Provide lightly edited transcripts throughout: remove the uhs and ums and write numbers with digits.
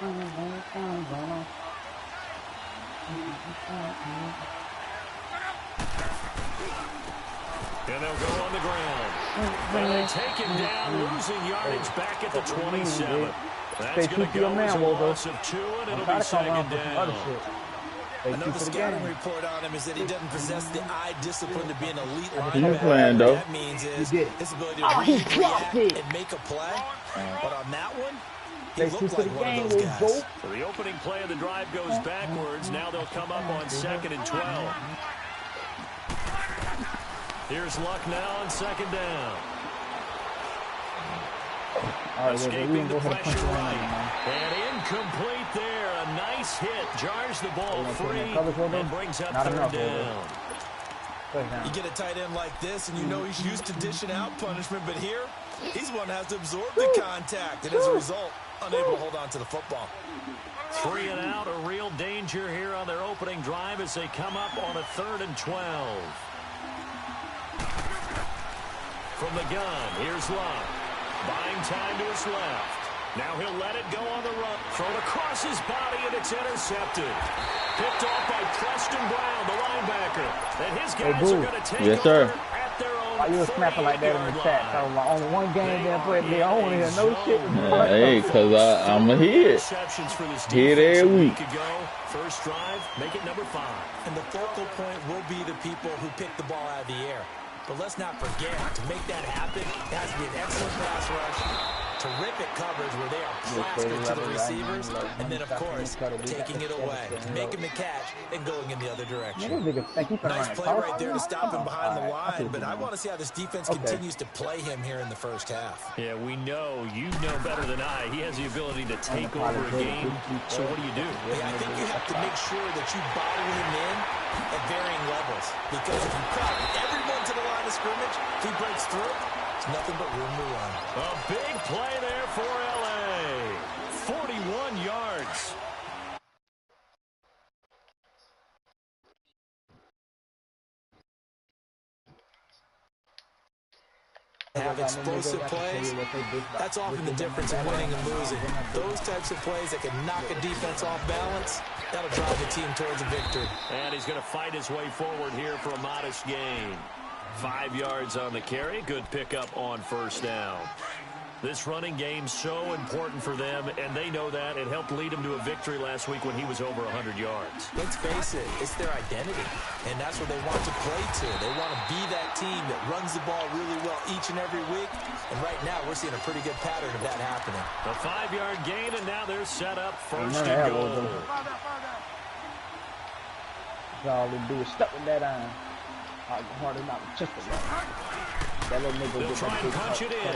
And they'll go on the ground. And they take him down, losing yardage back at the 27. That's going to go as a loss of 2, and it'll be second down. Another scouting report on him is that he doesn't possess the eye discipline to be an elite linebacker. What that means is his ability to react and make a play. But on that one, he looked like one of those guys. So the opening play of the drive goes backwards. Now they'll come up on 2nd and 12. Here's Luck now on 2nd down. Escaping the pressure right. And incomplete there. A nice hit. Jars the ball free and brings up 3rd down. You get a tight end like this, and you know he's used to dishing out punishment, but here, he's one that has to absorb the contact, and as a result, unable to hold on to the football. 3 and out, a real danger here on their opening drive as they come up on a 3rd and 12. From the gun, here's Luck. Buying time to his left. Now he'll let it go on the run. Thrown across his body, and it's intercepted. Picked off by Preston Brown, the linebacker. And his guys are going to take over at their own 40-yard line. You was snapping like that in the chat. So only one game there, but they don't hear no shit. Hey, because I'm a hit. Hit every week. First drive, make it number 5. And the focal point will be the people who pick the ball out of the air. But let's not forget, to make that happen, it has to be an excellent pass rush, terrific coverage where they are plastered to the receivers, and then, of course, taking it away, making the catch, and going in the other direction. Nice play right there to stop him behind the line, but I want to see how this defense continues to play him here in the first half. Yeah, we know, you know better than I, he has the ability to take over a game, so what do? Yeah, I think you have to make sure that you bottle him in at varying levels, because if you cut everyone to the line of scrimmage, if he breaks through, there's nothing but room to run. A big play there for L.A. 41 yards. Have explosive plays, that's often the difference in winning and losing. Those types of plays that can knock a defense off balance, that'll drive the team towards a victory. And he's going to fight his way forward here for a modest gain. 5 yards on the carry. Good pickup on 1st down. This running game's so important for them, and they know that. It helped lead him to a victory last week when he was over 100 yards. Let's face it, it's their identity, and that's what they want to play to. They want to be that team that runs the ball really well each and every week, and right now we're seeing a pretty good pattern of that happening. A 5-yard gain, and now they're set up 1st and goal. All they do is stuck with that iron. Harder not just a They'll try and punch it in. And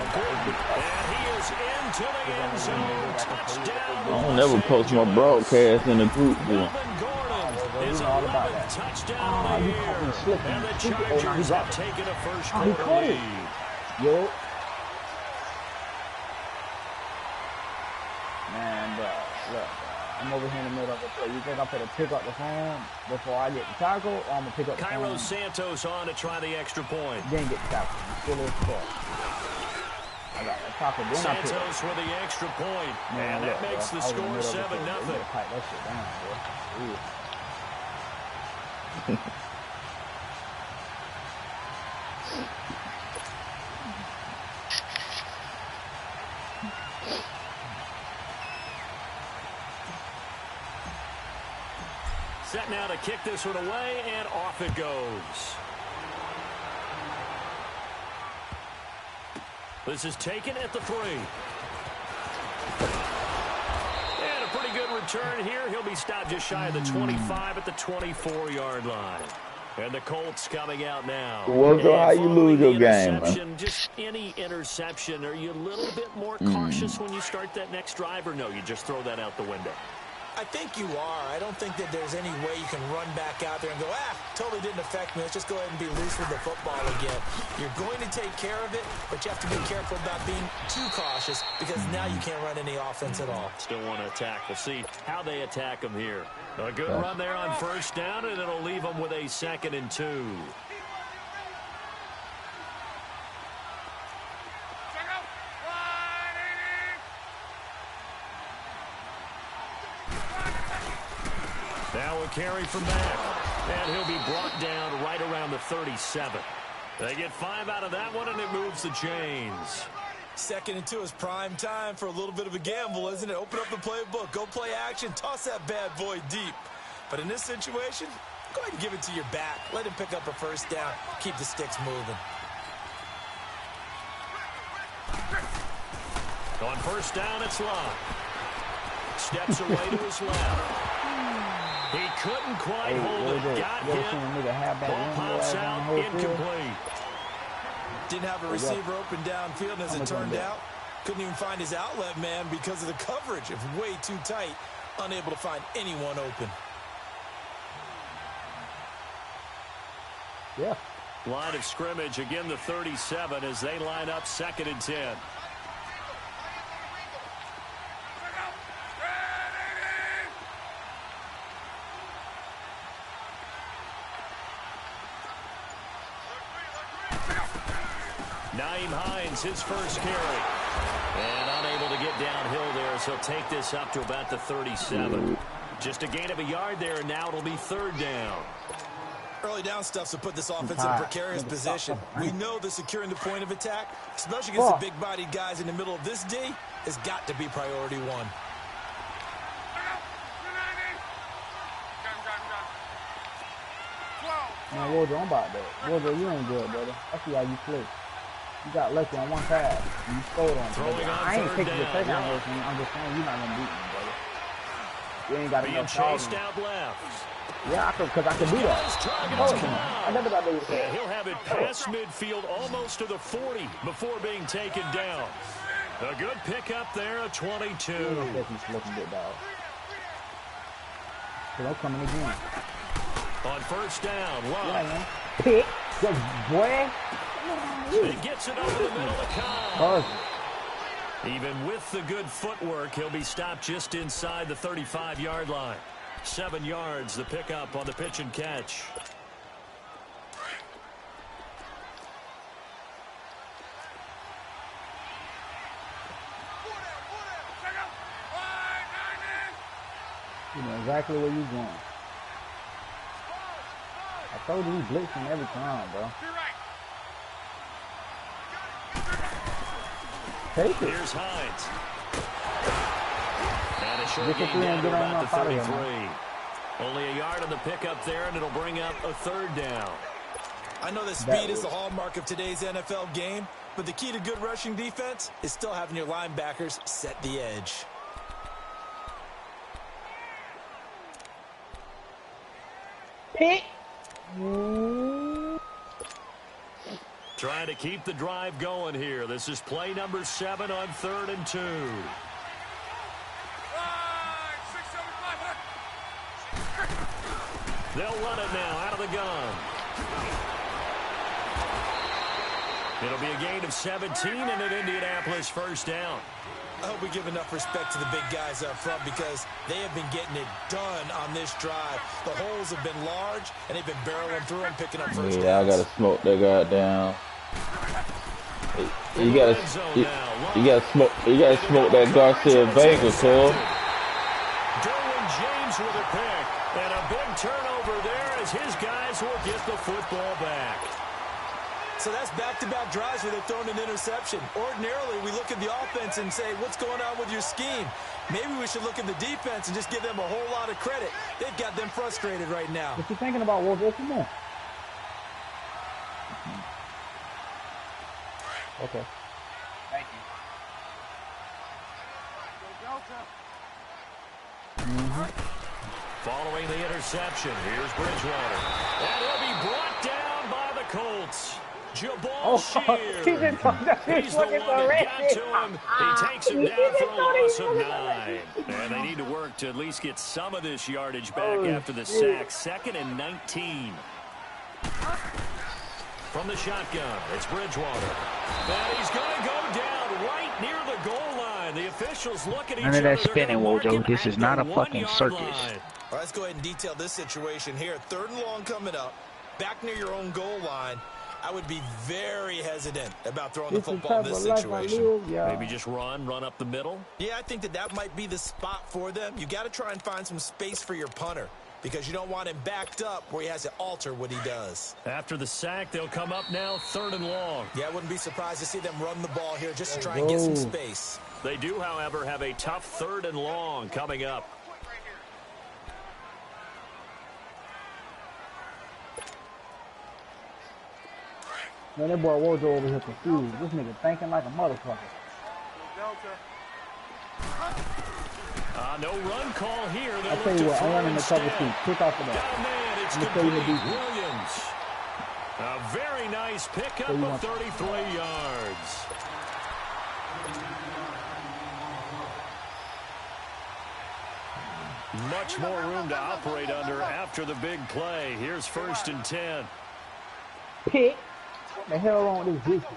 he is into the end zone. Touchdown. I don't never post my broadcast in the group. Melvin Gordon is 11th touchdown of the year. And the Chargers have taken a first-quarter lead. Yo. Man, bro, look. I'm over here in the middle of the play. You think I'm going to pick up the phone before I get the tackle, or I'm going to pick up the phone? Cairo Santos on to try the extra point. Didn't get the tackle. Still is score. I got the tackle. Santos with the extra point. And that makes the score 7-0. Pipe that shit down, bro. Set now to kick this one away, and off it goes. This is taken at the 3. And a pretty good return here. He'll be stopped just shy of the 25 at the 24-yard line. And the Colts coming out now. Well, so how you lose your game, man? Just any interception. Are you a little bit more cautious when you start that next drive, or no, you just throw that out the window? I think you are. I don't think that there's any way you can run back out there and go, totally didn't affect me. Let's just go ahead and be loose with the football again. You're going to take care of it, but you have to be careful about being too cautious because now you can't run any offense at all. Still want to attack. We'll see how they attack them here. A good run there on 1st down, and it'll leave them with a 2nd and 2. Now a carry from back. And he'll be brought down right around the 37. They get 5 out of that one, and it moves the chains. 2nd and 2 is prime time for a little bit of a gamble, isn't it? Open up the playbook, go play action, toss that bad boy deep. But in this situation, go ahead and give it to your back. Let him pick up a first down. Keep the sticks moving. On first down, it's Love. Steps away to his left. He couldn't quite hold it. Got hit. Ball pops out, incomplete. Didn't have a receiver open downfield, and as it turned out, couldn't even find his outlet man because of the coverage. It was way too tight, unable to find anyone open. Yeah. Line of scrimmage, again the 37 as they line up 2nd and 10. Naeem Hines, his first carry. And unable to get downhill there, so he'll take this up to about the 37. Just a gain of a yard there, and now it'll be 3rd down. Early down stuff to put this offense in a precarious position. We know that securing the point of attack, especially against the big-bodied guys in the middle of this D, has got to be priority 1. Man, Wardrow, I'm about that. Wardrow, you ain't good, brother. I see how you play. You got lucky on one pass. You scored on Throwing on I ain't taking the touchdown down. away from you. I'm just saying you're not going to beat me, brother. You ain't got Being enough chased time. out left. Yeah, because I can do that. I never got to do that. He'll have it past midfield almost to the 40 before being taken down. A good pickup there, a 22. He's looking good, dog. So I'm coming again. On first down, Love. Yeah, man. Pick. Good boy. He gets it over the middle of Cobb. Even with the good footwork, he'll be stopped just inside the 35-yard line. 7 yards, the pickup on the pitch and catch. You know exactly where you're going. I told you he's blitzing every time, bro. Take it. Here's Hines. And a short gain down to about the 33. Only a yard on the pickup there, and it'll bring up a 3rd down. I know that speed is the hallmark of today's NFL game, but the key to good rushing defense is still having your linebackers set the edge. Pick. Trying to keep the drive going here. This is play number 7 on 3rd and 2. They'll run it now out of the gun. It'll be a gain of 17 and an Indianapolis first down. I hope we give enough respect to the big guys up front because they have been getting it done on this drive. The holes have been large, and they've been barreling through and picking up first downs. Yeah, I got to smoke that guy down. You gotta smoke that Garcia Vega, Cole. Derwin James with a pick. And a big turnover there as his guys will get the football back. So that's back-to-back drives where they've thrown an interception. Ordinarily, we look at the offense and say, what's going on with your scheme? Maybe we should look at the defense and just give them a whole lot of credit. They've got them frustrated right now. What you thinking about, Wolf? Come on. Okay. Thank you. Following the interception, here's Bridgewater. And he'll be brought down by the Colts. Jabal Shear. He's the one that got to him. He takes him down for a loss of 9. And they need to work to at least get some of this yardage back after the sack. 2nd and 19. From the shotgun, it's Bridgewater. And he's going to go down right near the goal line. The officials look at each other. None of that spinning, Wojo. This is not a fucking circus. All right, let's go ahead and detail this situation here. 3rd and long coming up. Back near your own goal line. I would be very hesitant about throwing the football in this situation. Maybe just run up the middle. Yeah, I think that might be the spot for them. You got to try and find some space for your punter. because you don't want him backed up where he has to alter what he does. After the sack, they'll come up now 3rd and long. Yeah, I wouldn't be surprised to see them run the ball here just to try and get some space. They do, however, have a tough 3rd and long coming up. Man, that boy Wojo over here confused. This nigga thinking like a motherfucker. No run call here. I'll tell you what, I want him to cover two. Kick off of that. It's Williams. A very nice pickup of 33 yards. Much more room to operate under after the big play. Here's 1st and 10. Pick. What the hell wrong with this bitch?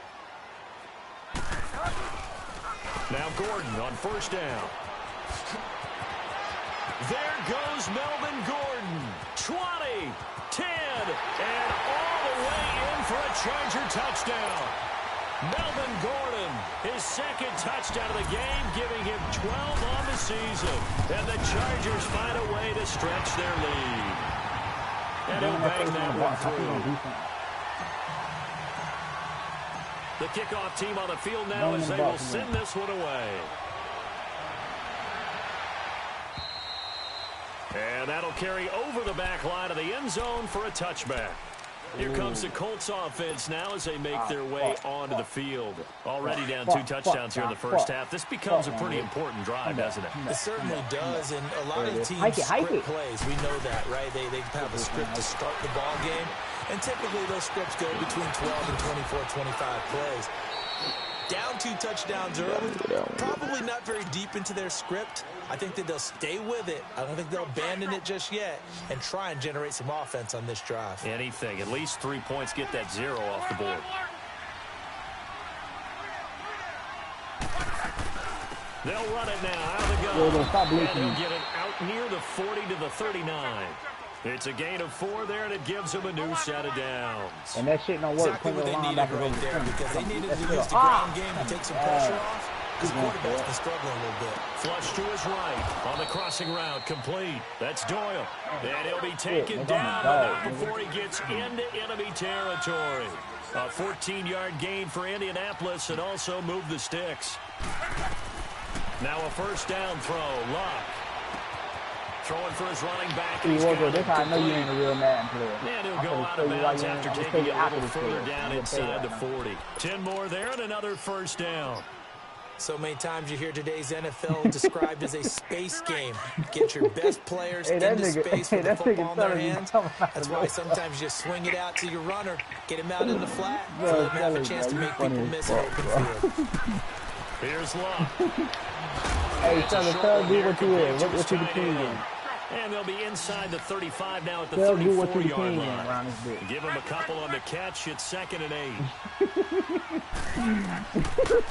Now Gordon on 1st down. There goes Melvin Gordon. 20, 10, and all the way in for a Charger touchdown. Melvin Gordon, his 2nd touchdown of the game, giving him 12 on the season. And the Chargers find a way to stretch their lead. And he'll bang that one through. The kickoff team on the field now as they will send this one away. And that'll carry over the back line of the end zone for a touchback. Here comes the Colts offense now as they make their way onto the field. Already down 2 touchdowns here in the first half. This becomes a pretty important drive, doesn't it? It certainly does, and a lot of teams script plays. We know that, right? They have a script to start the ball game, and typically those scripts go between 12 and 24, 25 plays. Down 2 touchdowns early, probably not very deep into their script. I think that they'll stay with it. I don't think they'll abandon it just yet and try and generate some offense on this drive. Anything. At least 3 points, get that 0 off the board. They'll run it now out of the gun. And they'll get it out near the 40 to the 39. It's a gain of 4 there, and it gives them a new set of downs. And that shit don't work. Exactly what they needed right there, because they needed to use the ground game to take some pressure off. His quarterback's been struggling a little bit. Flush to his right on the crossing route, complete. That's Doyle. And he'll be taken down, but not before he gets into enemy territory. A 14-yard gain for Indianapolis, and also move the sticks. Now a 1st down throw. Luck. Throwing for his running back. This how I know you ain't a real Madden player. And he'll go out of bounds after taking it a little further down inside the 40. 10 more there and another 1st down. So many times you hear today's NFL described as a space game. Get your best players into space with the football in their hands. That's why sometimes you swing it out to your runner, get him out in the flat, so let him have a chance to make people miss an open field. Here's Luck. Hey, tell do what you is. What you the king in? And they'll be inside the 35 now at the 34-yard line. Give him a couple on the catch. It's 2nd and 8.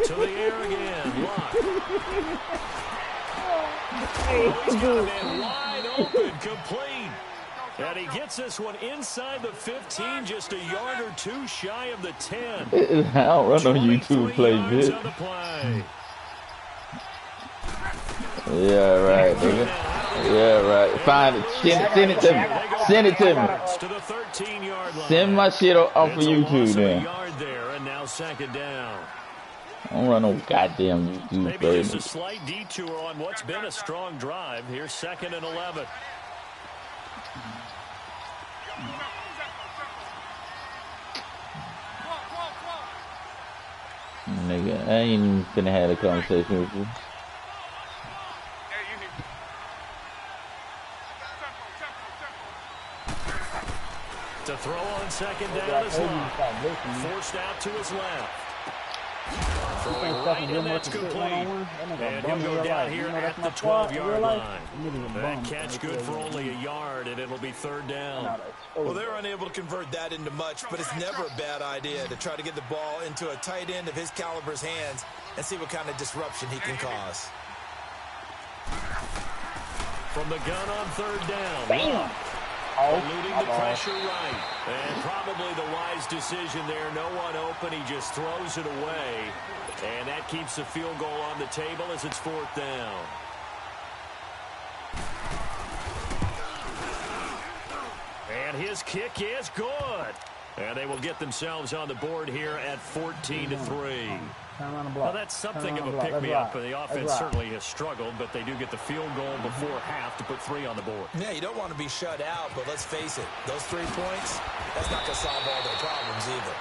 To the air again. Luck. He's got a man wide open, complete. And he gets this one inside the 15, just a yard or 2 shy of the 10. I don't run on YouTube play good. Yeah, right, nigga. Yeah, right. Find it. Send it to me. Send it to me. Send my shit off of YouTube then. And now 2nd down. I don't run no goddamn YouTube. Maybe just a slight detour on what's been a strong drive. Here's 2nd and 11. Nigga, I ain't even finna have a conversation with you. To throw on 2nd down is Long. Forced out to his left. Throwing right, and that's complete. And he'll go down here at the 12-yard line. That catch good for only a yard, and it'll be 3rd down. Well, they're unable to convert that into much, but it's never a bad idea to try to get the ball into a tight end of his caliber's hands and see what kind of disruption he can cause. From the gun on 3rd down. Bam! Eluding the pressure right. And probably the wise decision there. No one open. He just throws it away. And that keeps the field goal on the table as it's 4th down. And his kick is good. And they will get themselves on the board here at 14-3. Well, that's something of a pick-me-up. The offense certainly has struggled, but they do get the field goal before half to put 3 on the board. Yeah, you don't want to be shut out, but let's face it, those 3 points, that's not going to solve all their problems either.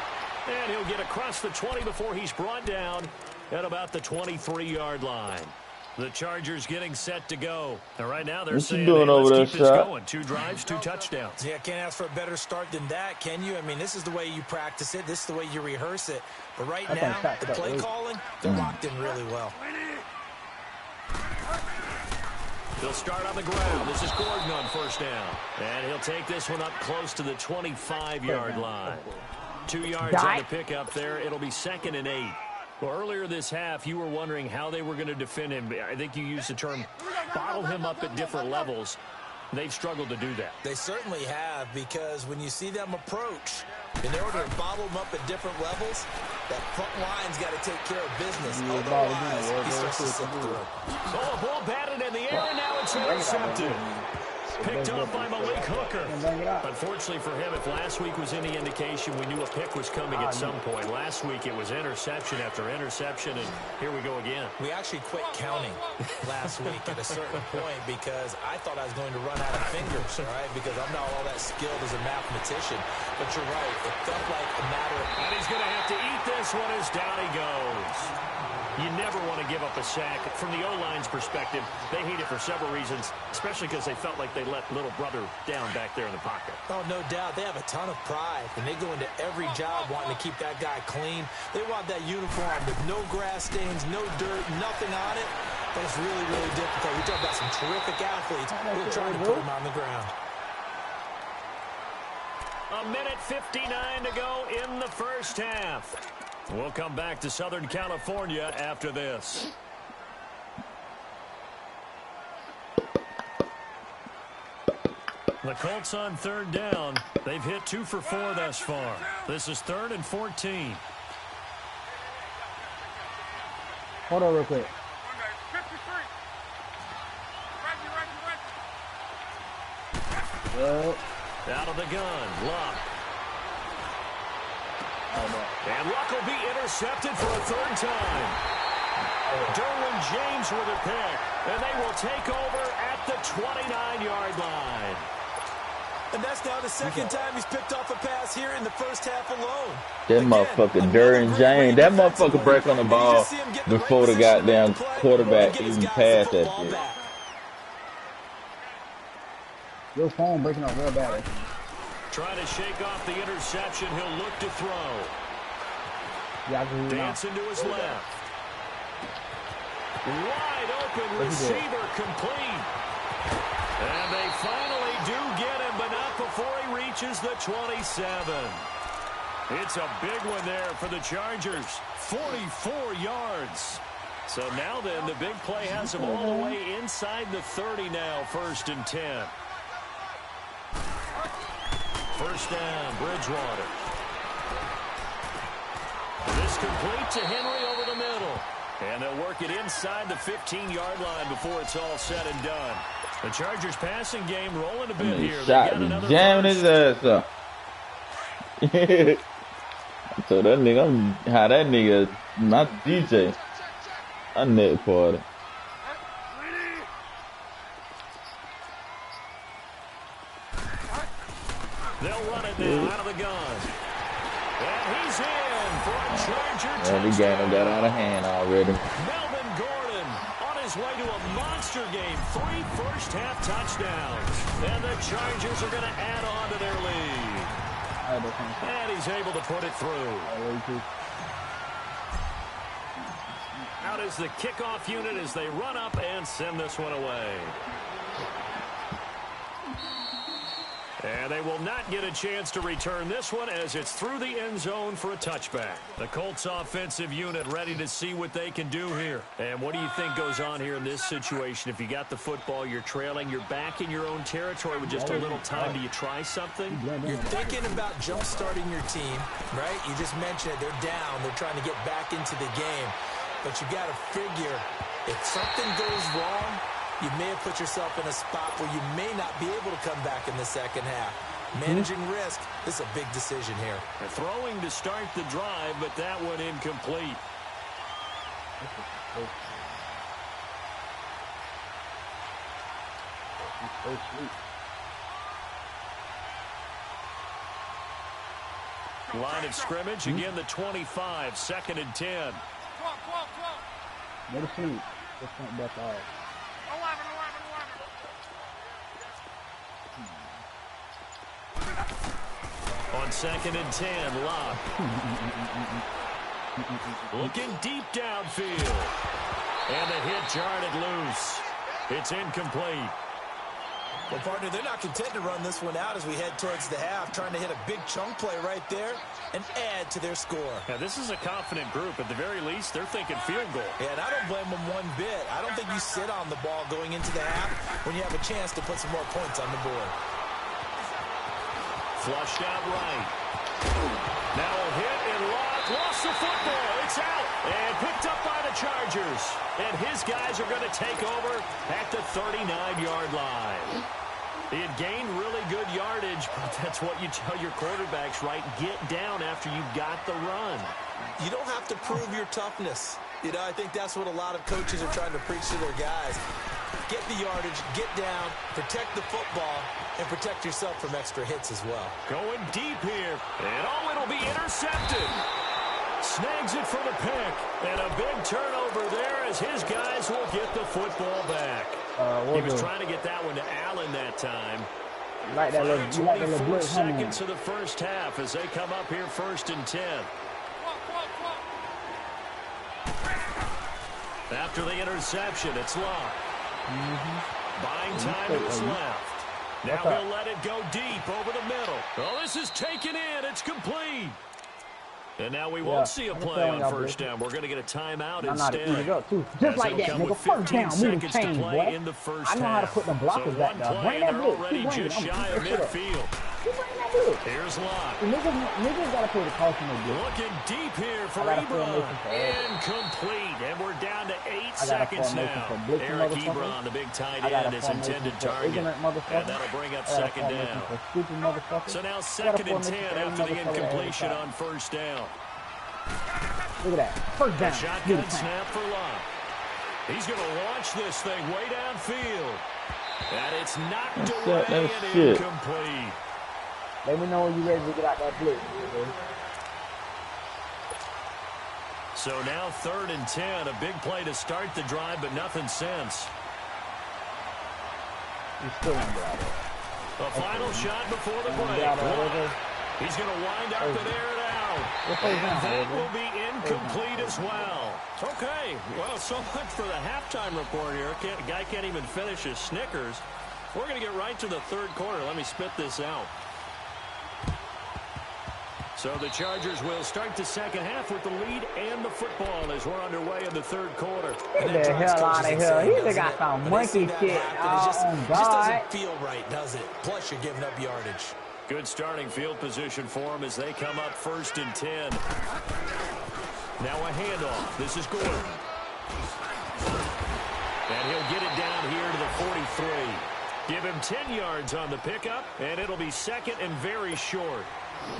And he'll get across the 20 before he's brought down at about the 23-yard line. The Chargers getting set to go. And right now they're saying, hey, let's keep this going. 2 drives, 2 touchdowns. Yeah, can't ask for a better start than that, can you? I mean, this is the way you practice it. This is the way you rehearse it. But right now, the play calling, they're locked in really well. They'll start on the ground. This is Gordon on first down. And he'll take this one up close to the 25-yard line. 2 yards on the pickup there. It'll be 2nd and 8. Well, earlier this half, you were wondering how they were going to defend him. I think you used the term bottle him up at different levels. They've struggled to do that. They certainly have, because when you see them approach, in order to bottle them up at different levels, that front line's got to take care of business. Otherwise, he starts to slip through. Oh, a ball batted in the air, and now it's intercepted. Picked up by Malik Hooker. Unfortunately for him, if last week was any indication, we knew a pick was coming at some point. Last week it was interception after interception, and here we go again. We actually quit counting last week at a certain point because I thought I was going to run out of fingers, all right, because I'm not all that skilled as a mathematician. But you're right, it felt like a matter of... And he's going to have to eat this one as down he goes. You never want to give up a sack. From the O-line's perspective, they hate it for several reasons, especially because they felt like they let little brother down back there in the pocket. Oh, no doubt. They have a ton of pride, and they go into every job wanting to keep that guy clean. They want that uniform with no grass stains, no dirt, nothing on it. But it's really, really difficult. We talk about some terrific athletes who are trying to put him on the ground. 1:59 to go in the first half. We'll come back to Southern California after this. The Colts on 3rd down. They've hit 2 for 4 thus far. This is 3rd and 14. Hold on real quick. Out of the gun, Luck. And Luck will be intercepted for a 3rd time. Derwin James with a pick. And they will take over at the 29-yard line. And that's now the 2nd time he's picked off a pass here in the first half alone. That motherfucker Derwin James, that motherfucker break on the ball before the goddamn quarterback even passed that shit. Your phone breaking up real bad. Trying to shake off the interception. He'll look to throw. Dancing to his left. Wide open receiver complete. And they finally do get him, but not before he reaches the 27. It's a big one there for the Chargers. 44 yards. So now then, the big play has him all the way inside the 30 now, 1st and 10. First down, Bridgewater. This complete to Henry over the middle. And they'll work it inside the 15-yard line before it's all said and done. The Chargers passing game rolling a bit here. Jamming his ass up. So that nigga, how that nigga, not DJ. I net for it. They'll run it now out of the gun. And he's in for a Charger touchdown. Every game got out of hand already. Melvin Gordon on his way to a monster game. 3 first-half touchdowns. And the Chargers are going to add on to their lead. And he's able to put it through. Out is the kickoff unit as they run up and send this one away. And they will not get a chance to return this one as it's through the end zone for a touchback. The Colts offensive unit ready to see what they can do here. And what do you think goes on here in this situation? If you got the football, you're trailing, you're back in your own territory with just a little time. Do you try something? You're thinking about jump-starting your team, right? You just mentioned it. They're down. They're trying to get back into the game. But you got to figure if something goes wrong, you may have put yourself in a spot where you may not be able to come back in the second half. Managing risk. This is a big decision here. They're throwing to start the drive, but that one incomplete. Line of scrimmage, again the 25, 2nd and 10. Go to sleep. Just went back off. On 2nd and 10, Locke. Looking deep downfield. And the hit jarred it loose. It's incomplete. Well, partner, they're not content to run this one out as we head towards the half, trying to hit a big chunk play right there and add to their score. Now, this is a confident group. At the very least, they're thinking field goal. Yeah, and I don't blame them one bit. I don't think you sit on the ball going into the half when you have a chance to put some more points on the board. Flushed out right. Now a hit and Locke lost the football. It's out and picked up by the Chargers. And his guys are going to take over at the 39-yard line. He had gained really good yardage, but that's what you tell your quarterbacks, right? Get down after you got the run. You don't have to prove your toughness. You know, I think that's what a lot of coaches are trying to preach to their guys. Get the yardage, get down, protect the football, and protect yourself from extra hits as well. Going deep here, and oh, it'll be intercepted. Snags it for the pick, and a big turnover there as his guys will get the football back. He was trying to get that one to Allen that time. You like that little, 24 seconds of the first half as they come up here 1st and 10. After the interception, it's Locke. Buying time to his left. Now he'll let it go deep over the middle. Oh, this is taken in. It's complete. And now we won't see a play on 1st down. We're going to get a timeout instead. Just like that, nigga. 1st down, move the chain, boy. I know how to put them blockers back there. Bring that blitz. Already just shy of midfield. Here's Locke. Niggas got to put the caution in the Looking deep here for Ebron. Incomplete. And we're down to 8 seconds now. Eric Ebron, the big tight end, is intended target. And that'll bring up 2nd down. So now 2nd and 10 after the incompletion on 1st down. Look at that. 1st down. Shotgun snap for Locke. He's going to launch this thing way downfield. And it's knocked away and incomplete. Let me know when you're ready to get out that blitz. So now 3rd and 10. A big play to start the drive, but nothing since. He's still under out there. A final shot before the break. He's going to wind up and air it out. And that will be incomplete as well. Okay, well, so much for the halftime report here. Guy can't even finish his Snickers. We're going to get right to the 3rd quarter. Let me spit this out. So the Chargers will start the 2nd half with the lead and the football as we're underway in the 3rd quarter. Get the hell out of here. He's got some monkey shit. Oh, just doesn't feel right, does it? Plus, you're giving up yardage. Good starting field position for them as they come up 1st and 10. Now a handoff. This is Gordon. And he'll get it down here to the 43. Give him 10 yards on the pickup, and it'll be 2nd and very short.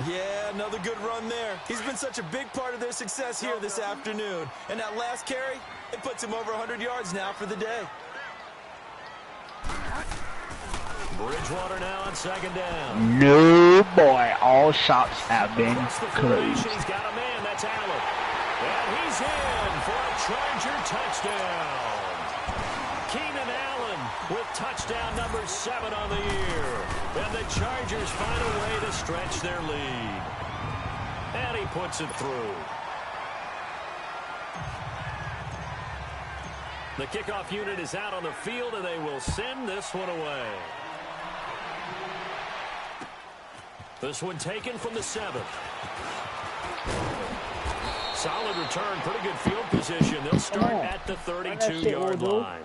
Yeah, another good run there. He's been such a big part of their success here this afternoon. And that last carry, it puts him over 100 yards now for the day. Bridgewater now on 2nd down. No, boy. All shots have been closed. He's got a man. That's Allen. And he's in for a Charger touchdown. Keenan Allen with touchdown number 7 on the year. And the Chargers find a way to stretch their lead. And he puts it through. The kickoff unit is out on the field, and they will send this one away. This one taken from the 7th. Solid return, pretty good field position. They'll start at the 32-yard line.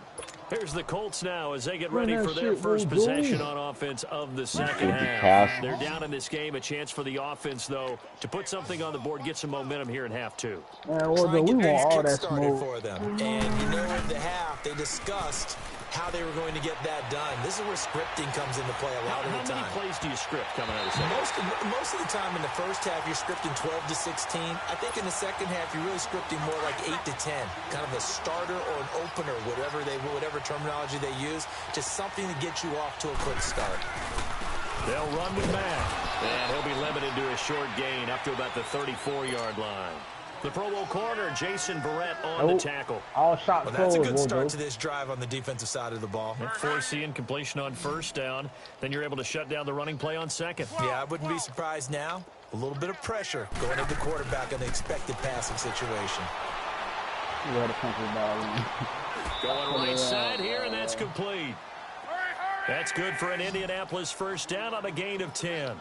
Here's the Colts now as they get ready for their first possession on offense of the 2nd half. They're down in this game. A chance for the offense, though, to put something on the board, get some momentum here in half 2. Man, we want all that smoke for them. And you know, in the half, they discussed how they were going to get that done. This is where scripting comes into play a lot of the time. How many plays do you script coming out of the second? Most of the time in the first half, you're scripting 12 to 16. I think in the second half, you're really scripting more like 8 to 10. Kind of a starter or an opener, whatever terminology they use. Just something to get you off to a quick start. They'll run with Mack. And he'll be limited to a short gain up to about the 34-yard line. The Pro Bowl corner, Jason Barrett, on the tackle. All shots that's a good start to this drive on the defensive side of the ball. Forcing completion on first down. Then you're able to shut down the running play on second. Yeah, I wouldn't be surprised now. A little bit of pressure going at the quarterback in the expected passing situation. Going right side here, and that's complete. That's good for an Indianapolis first down on a gain of 10.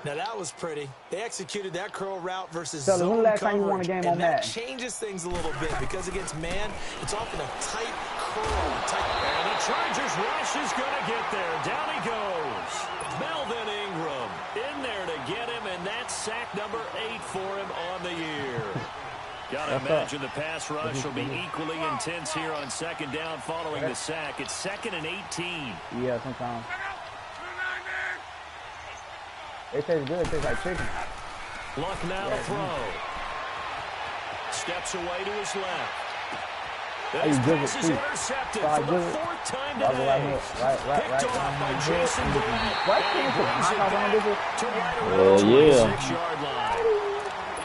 Now, that was pretty. They executed that curl route versus so zone last coverage, time you won a game and on that that changes things a little bit because against man, it's often a tight curl. And the Chargers rush is going to get there. Down he goes. Melvin Ingram in there to get him, and that's sack number 8 for him on the year. Got to imagine the pass rush will be equally intense here on second down following the sack. It's 2nd and 18. Yeah, sometimes. It tastes good. It tastes like chicken. Luck now to throw. Steps away to his left. This pass is intercepted for the 4th time today. Picked off by Jason Barrett. And he brings it back to right around the 26-yard line.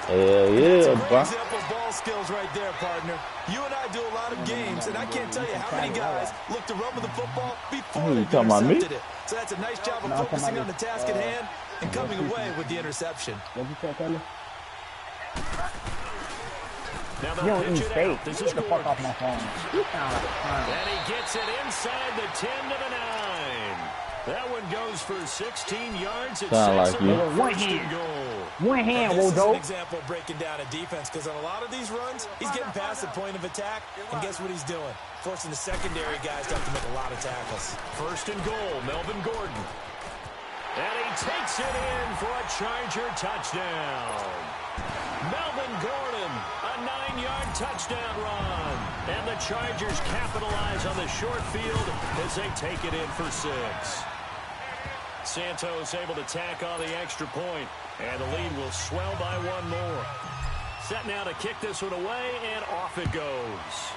Hell yeah, that's a great example of ball skills right there, partner. You and I do a lot of games, and I can't tell you how many guys look to run with the football before they intercepted it. So that's a nice job of focusing on the task at hand and coming away with the interception. Now they'll pitch it out. This is Gordon. And he gets it inside the 10 to the 9. That one goes for 16 yards. It's like you. One hand, this is an example of breaking down a defense because on a lot of these runs, he's getting past the point of attack, and guess what he's doing? Forcing the secondary guys to have to make a lot of tackles. 1st and goal, Melvin Gordon. And he takes it in for a Charger touchdown. Melvin Gordon, a 9-yard touchdown run. And the Chargers capitalize on the short field as they take it in for 6. Santos able to tack on the extra point, and the lead will swell by 1 more. Set now to kick this one away, and off it goes.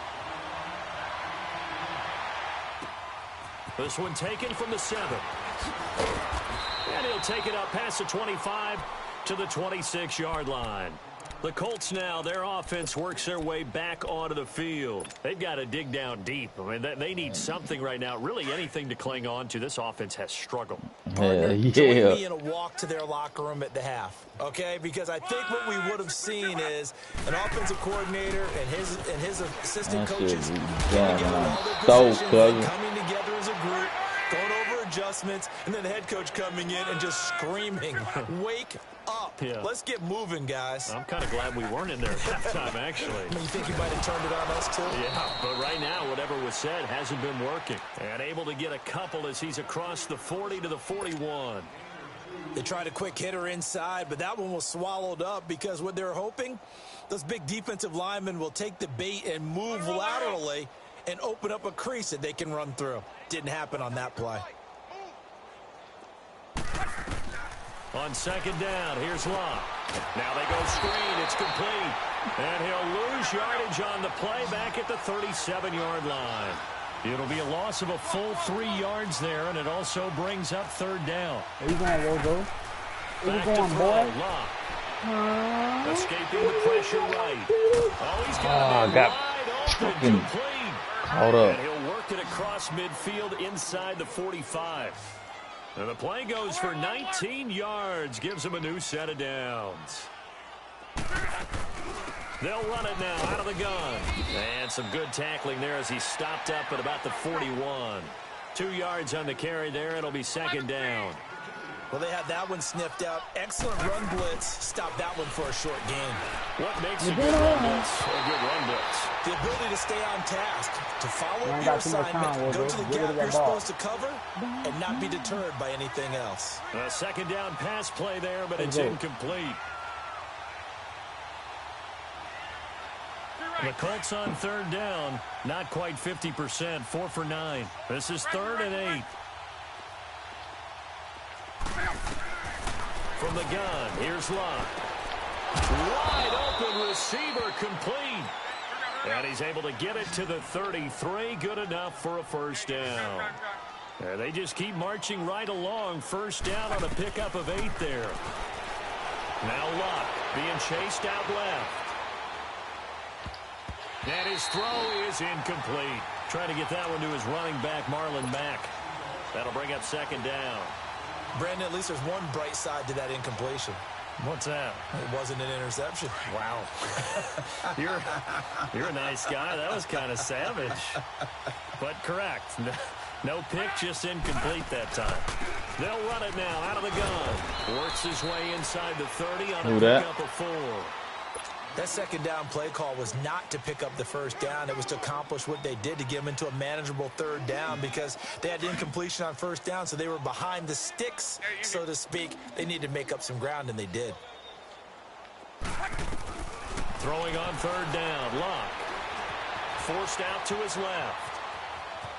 This one taken from the 7. And he'll take it up past the 25 to the 26-yard line. The Colts now, their offense works their way back onto the field. They've got to dig down deep. I mean, they need something right now, really anything to cling on to. This offense has struggled. Partner, join me in a walk to their locker room at the half, okay? Because I think what we would have seen is an offensive coordinator and his assistant coaches getting together all their positions, coming together as a group, going over adjustments, and then the head coach coming in and just screaming, wake up. Yeah. Let's get moving, guys. I'm kind of glad we weren't in there at halftime, actually. I mean, you think he might have turned it on us, too? Yeah, but right now, whatever was said hasn't been working. And able to get a couple as he's across the 40 to the 41. They tried a quick hitter inside, but that one was swallowed up because what they're hoping, those big defensive linemen will take the bait and move laterally and open up a crease that they can run through. Didn't happen on that play. On 2nd down, here's Locke. Now they go screen. It's complete. And he'll lose yardage on the play back at the 37-yard line. It'll be a loss of a full 3 yards there, and it also brings up 3rd down. Where you going, Wozo? Where you going, boy? Locke. Escaping the pressure right. Oh, he's got fucking caught up. And he'll work it across midfield inside the 45. And the play goes for 19 yards, gives him a new set of downs. They'll run it now out of the gun. And some good tackling there as he stopped up at about the 41. 2 yards on the carry there. It'll be 2nd down. Well, they had that one sniffed out. Excellent run blitz. Stop that one for a short gain. What makes a good run blitz a good run blitz? The ability to stay on task, to follow up your assignment, go to the gap you're supposed to cover, and not be deterred by anything else. A 2nd down pass play there, but it's incomplete. The Colts on third down, not quite 50%, 4 for 9. This is 3rd and 8. From the gun, here's Locke. Wide open receiver, complete. And he's able to get it to the 33, good enough for a first down. And they just keep marching right along. First down on a pickup of 8 there. Now Locke being chased out left. And his throw is incomplete. Trying to get that one to his running back, Marlon Mack. That'll bring up 2nd down. Brandon, at least there's one bright side to that incompletion. What's that? It wasn't an interception. Wow. You're a nice guy. That was kind of savage. But correct. No pick, just incomplete that time. They'll run it now out of the gun. Works his way inside the 30 on a pickup of 4. That 2nd down play call was not to pick up the first down. It was to accomplish what they did, to get them into a manageable 3rd down, because they had incompletion on first down, so they were behind the sticks, so to speak. They needed to make up some ground, and they did. Throwing on 3rd down, Locke. Forced out to his left.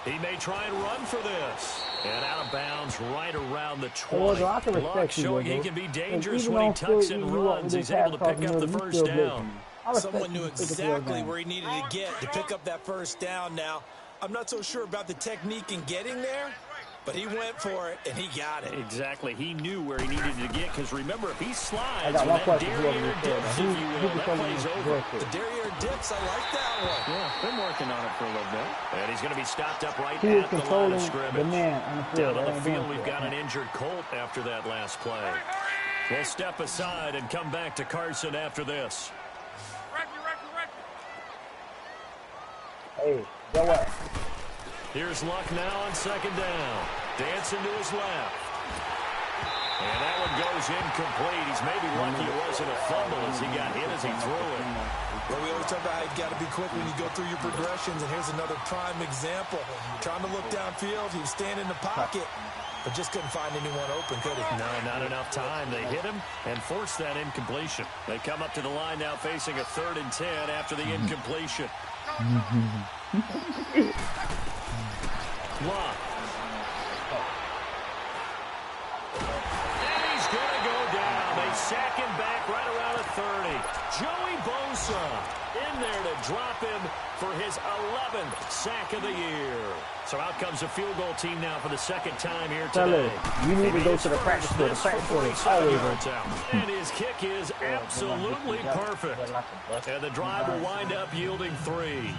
He may try and run for this. And out of bounds right around the 20. Locke showing he can be dangerous when he tucks and runs. He's able to pick up the first down. Someone knew exactly where he needed to get to pick up that first down. Now, I'm not so sure about the technique in getting there, but he went for it, and he got it. Exactly. He knew where he needed to get, because remember, if he slides, that derriere dips, if you will, that play's over. The derriere dips, I like that one. Yeah, been working on it for a little bit. And he's going to be stopped up right at the line of scrimmage. Down on the field, we've got an injured Colt after that last play. We'll step aside and come back to Carson after this. Hey, go what? Here's Luck now on 2nd down. Dancing to his left. And that one goes incomplete. He's maybe lucky it wasn't a fumble as he got hit as he threw it. Well, we always talk about how you got to be quick when you go through your progressions, and here's another prime example. Trying to look downfield, he was standing in the pocket, but just couldn't find anyone open, could he? No, not enough time. They hit him and forced that incompletion. They come up to the line now facing a 3rd and 10 after the incompletion. Locke. And he's going to go down. They sack him back right around the 30. Joey Bosa in there to drop him for his 11th sack of the year. So out comes the field goal team now for the 2nd time here today. You need to go to the practice field. The practice field is always out. And his kick is absolutely perfect. And the drive will wind up yielding 3.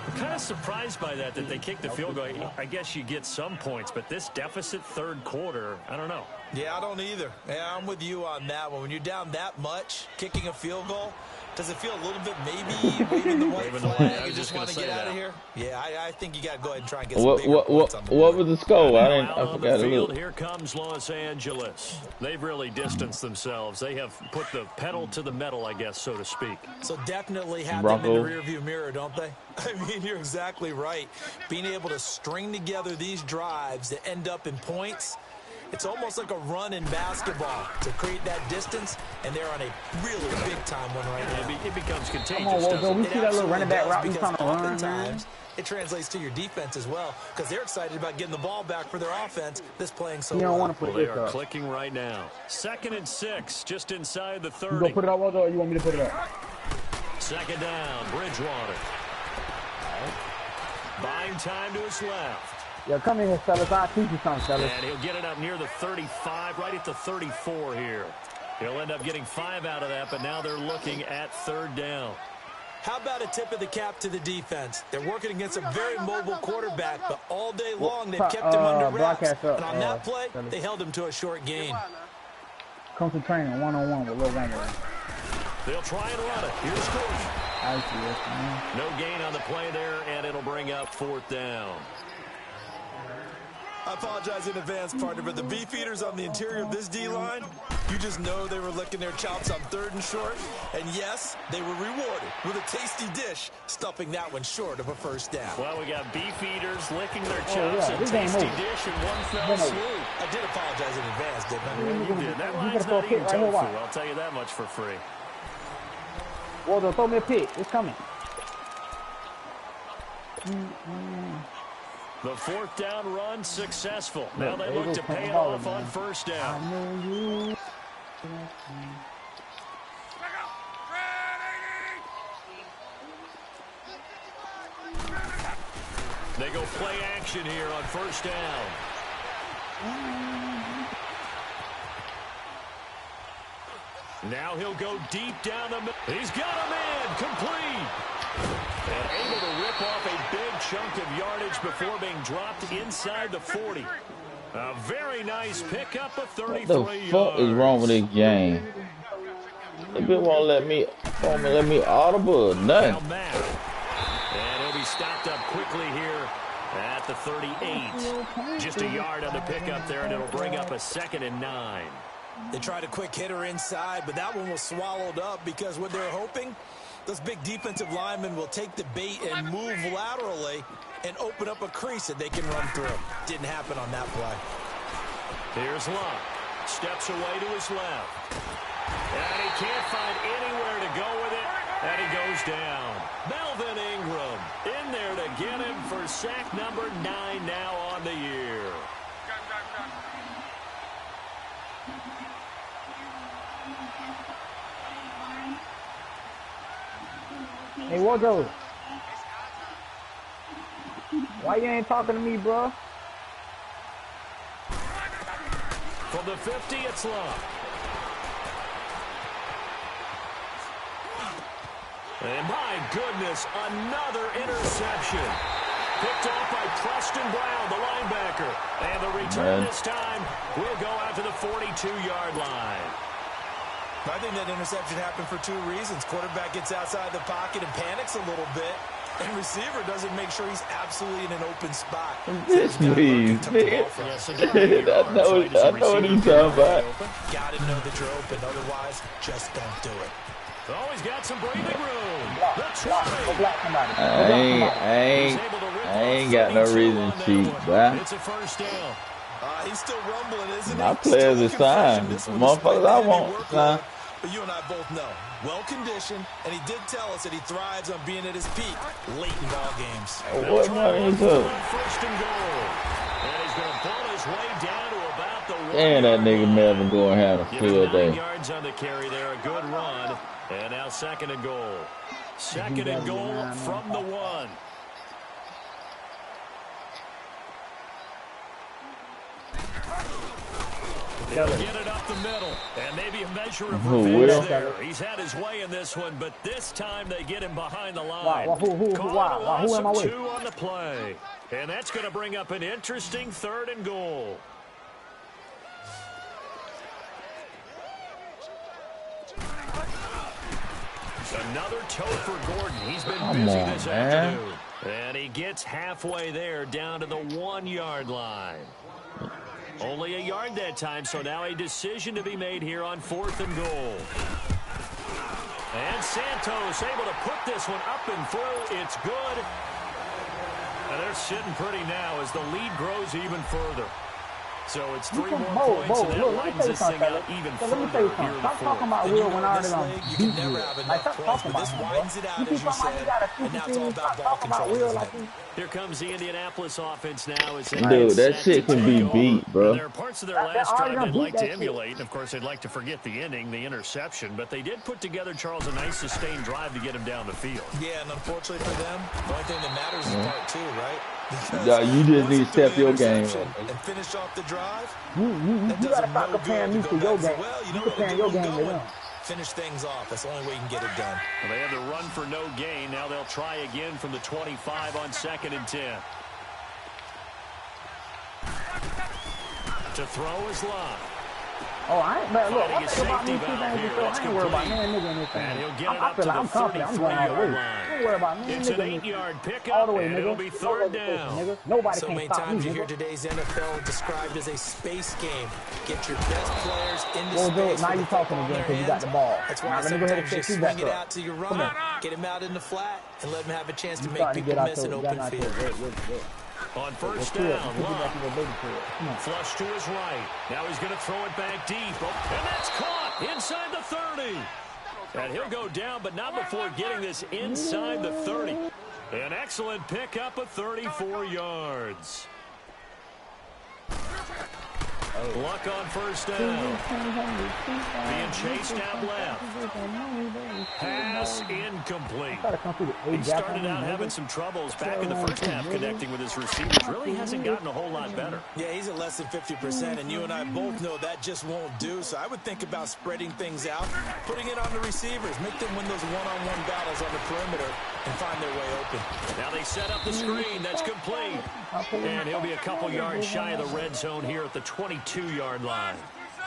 I'm kind of surprised by that they kicked the field goal. I guess you get some points, but this deficit 3rd quarter, I don't know. Yeah, I don't either. Yeah, I'm with you on that one. When you're down that much, kicking a field goal, does it feel a little bit maybe waving the white flag? You just want to get out of here? Yeah, I think you got to go ahead and try and get some bigger points on the board. What was the score? I forgot to look. Here comes Los Angeles. They've really distanced themselves. They have put the pedal to the metal, I guess, so to speak. So definitely have them in the rearview mirror, don't they? I mean, you're exactly right. Being able to string together these drives that end up in points, it's almost like a run in basketball to create that distance, and they're on a really big-time one right now. It becomes contagious, we see that little running back route he's trying to run, man. It translates to your defense as well, because they're excited about getting the ball back for their offense that's playing so well. They are clicking right now. 2nd and 6, just inside the 30. You gonna put it up, or you want me to put it up? 2nd down, Bridgewater. Buying time to his left. Yeah, come in here, fellas. I'll teach you something, fellas. And he'll get it up near the 35, right at the 34 here. He'll end up getting 5 out of that, but now they're looking at 3rd down. How about a tip of the cap to the defense? They're working against a very mobile quarterback, but all day long they've kept him under wraps. And on that play, they held him to a short gain. Come to training one-on-one with Lil Wayne. They'll try and run it. Here's Gordon. I see it, man. No gain on the play there, and it'll bring up 4th down. I apologize in advance, partner, but the beefeaters on the interior of this D-line, you just know they were licking their chops on 3rd and short. And yes, they were rewarded with a tasty dish, stuffing that one short of a first down. Well, we got beefeaters licking their chops, a tasty dish, and one fell swoop. I did apologize in advance, didn't I? You did. That line's not eating tofu, I'll tell you that much for free. Waldo, throw me a pick. It's coming. The fourth down run successful. Now they look to pay it off on first down. They go play action here on first down. Now he'll go deep down the middle. He's got him in. Complete. And able to rip off a big chunk of yardage before being dropped inside the 40. A very nice pickup of 33 yards. What the fuck is wrong with this game? They won't let me audible or nothing. And he'll be stopped up quickly here at the 38. Just a yard on the pickup there, and it'll bring up a 2nd and 9. They tried a quick hitter inside, but that one was swallowed up because what they're hoping, those big defensive linemen will take the bait and move laterally and open up a crease that they can run through. Didn't happen on that play. Here's Luck. Steps away to his left. And he can't find anywhere to go with it. And he goes down. Melvin Ingram in there to get him for sack number 9 now on the year. Hey, Wardrobe. Why you ain't talking to me, bro? From the 50, it's Luck. And my goodness, another interception. Picked off by Preston Brown, the linebacker. And the return this time will go out to the 42-yard line. I think that interception happened for 2 reasons. Quarterback gets outside the pocket and panics a little bit. And receiver doesn't make sure he's absolutely in an open spot. This please, nigga. I know what he's talking about. Gotta know that you're open, otherwise, just don't do it. Always got some breathing room. I ain't got no reason to cheat, bruh. It's a first down. He's still rumbling, isn't he? My players are signed. Motherfuckers I want signed. But you and I both know, well-conditioned, and he did tell us that he thrives on being at his peak late in ball games. What money is up? First and goal. And he's going to pull his way down to about the 1. And that nigga Melvin going to have a field day. 9 yards on the carry there, a good run. And now 2nd and goal. 2nd and goal from the 1. He'll get it up the middle, and maybe a measure of revenge there. He's had his way in this one, but this time they get him behind the line. Who am I with? 2 on the play, and that's going to bring up an interesting 3rd and goal. Another toe for Gordon. He's been busy this afternoon. And he gets halfway there down to the 1-yard line. Only a yard that time, so now a decision to be made here on 4th and goal. And Santos able to put this one up and through. It's good. And they're sitting pretty now as the lead grows even further. So it's 3 more points, and that lightens this thing out even further. Let me tell you something. Stop talking about Will when I already beat you. Like, stop talking about him, bro. You keep talking about he got a 50 Stop talking about Will like he... Here comes the Indianapolis offense now. Dude, that shit can be beat, bro. There are parts of their last drive they'd like to emulate. And, of course, they'd like to forget the ending, the interception. But they did put together, Charles, a nice sustained drive to get him down the field. Yeah, and unfortunately for them, the only thing that matters is part 2, right? No, you just need to step your game up. And finish off the drive. You gotta stop comparing me to your game. You comparing your game to them. Finish things off. That's the only way you can get it done. Well, they had to run for no gain. Now they'll try again from the 25 on 2nd and 10. To throw is Love. Oh, I ain't, but look, one thing about me, 2 things before, I ain't worried about man nigga in this thing. I feel like I'm confident, I'm going all the way. I ain't worried about man it's nigga an in this 8-yard pickup, all the way, and nigga. it'll be 3rd down. Nigga. Nobody so can many stop times me, you hear nigga. today's NFL described as a space game. Get your best players into Well, space. now you talking again because you got the ball. That's why sometimes you swing it out to your runner, get him out in the flat, and let him have a chance to make people miss an open field. On first down, Love. Flush to his right. Now he's going to throw it back deep. And that's caught inside the 30. And he'll go down, but not before getting this inside the 30. An excellent pickup of 34 yards. Luck on first down. Being chased out left. Pass incomplete. He started out having some troubles back in the first half connecting with his receivers. Really hasn't gotten a whole lot better. Yeah, he's at less than 50%, and you and I both know that just won't do. So I would think about spreading things out, putting it on the receivers, make them win those one-on-one battles on the perimeter and find their way open. Now they set up the screen. That's complete. And he'll be a couple yards shy of the red zone here at the 22-yard line.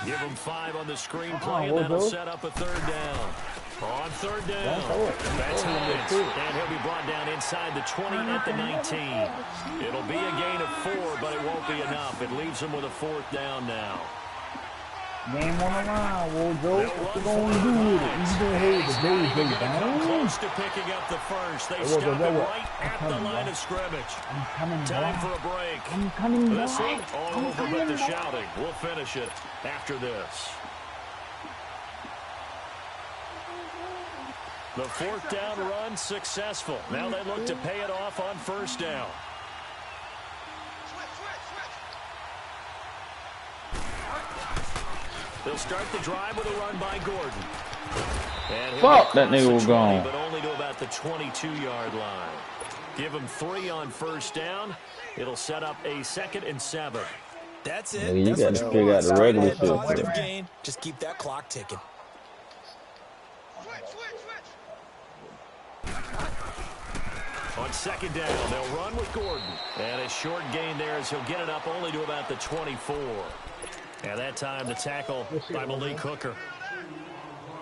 Give him 5 on the screen play, and that'll set up a third down. On third down, that's Hines, and he'll be brought down inside the 20 at the 19. It'll be a gain of 4, but it won't be enough. It leaves him with a 4th down now. Game on the line, Wojo. What you gonna do with it? You gonna hate the day, come close to picking up the first. They stop it right at the line of scrimmage. Time for a break. I'm coming back. This one all over but the shouting. We'll finish it after this. The 4th down run successful. Now they look to pay it off on first down. They'll start the drive with a run by Gordon. Fuck, that nigga was gone. But only to about the 22-yard line. Give him 3 on first down. It'll set up a 2nd and 7. That's it. Nigga, you got to figure out the regular shit. Positive gain. Just keep that clock ticking. On 2nd down, they'll run with Gordon. And a short gain there as he'll get it up only to about the 24. And that time the tackle by Malik Hooker.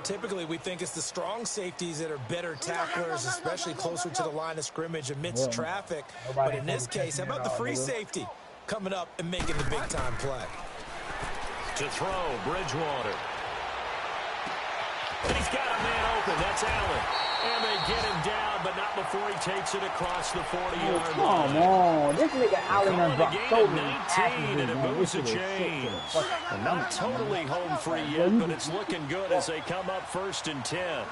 Typically, we think it's the strong safeties that are better tacklers, especially closer to the line of scrimmage amidst traffic. But in this case, how about the free safety coming up and making the big-time play? To throw, Bridgewater. And he's got a man open. That's Allen. And they get him down, but not before he takes it across the 40-yard line. Come on. This nigga Allen done dropped so many 19, and it moves the chains. And not totally home free yet, but it's looking good as they come up 1st and 10.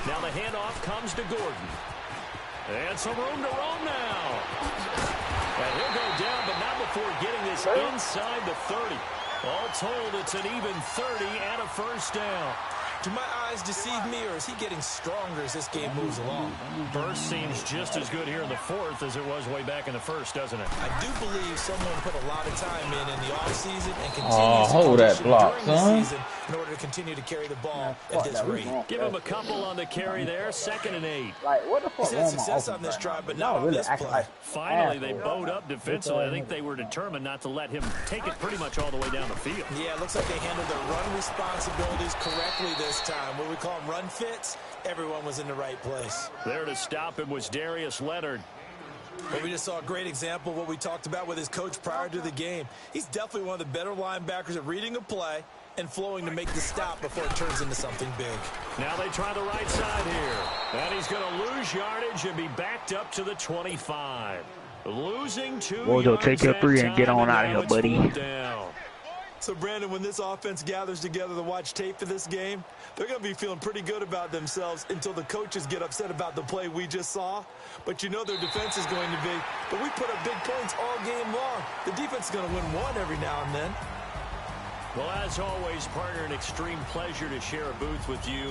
Now the handoff comes to Gordon. And some room to roam now. And he'll go down, but not before getting this inside the 30. All told, it's an even 30 and a first down. Do my eyes deceive me, or is he getting stronger as this game moves along? Burst seems just as good here in the 4th as it was way back in the 1st, doesn't it? I do believe someone put a lot of time in the offseason and continues hold that block, during the son. season in order to continue to carry the ball at this rate. Give him a couple on the carry there, 2nd and 8. Like, what the fuck? He's had success on this drive, but not on this play. Finally, they bowed up defensively. I think they were determined not to let him take it pretty much all the way down the field. Yeah, it looks like they handled their run responsibilities correctly this time. What we call them run fits, everyone was in the right place. There to stop him was Darius Leonard. But we just saw a great example of what we talked about with his coach prior to the game. He's definitely one of the better linebackers at reading a play and flowing to make the stop before it turns into something big. Now they try the right side here. And he's going to lose yardage and be backed up to the 25. Losing 2 yards. Wojo, take your 3 and get on out of here, buddy. So, Brandon, when this offense gathers together to watch tape for this game, they're going to be feeling pretty good about themselves until the coaches get upset about the play we just saw. But you know their defense is going to be, but we put up big points all game long. The defense is going to win one every now and then. Well, as always, partner, an extreme pleasure to share a booth with you.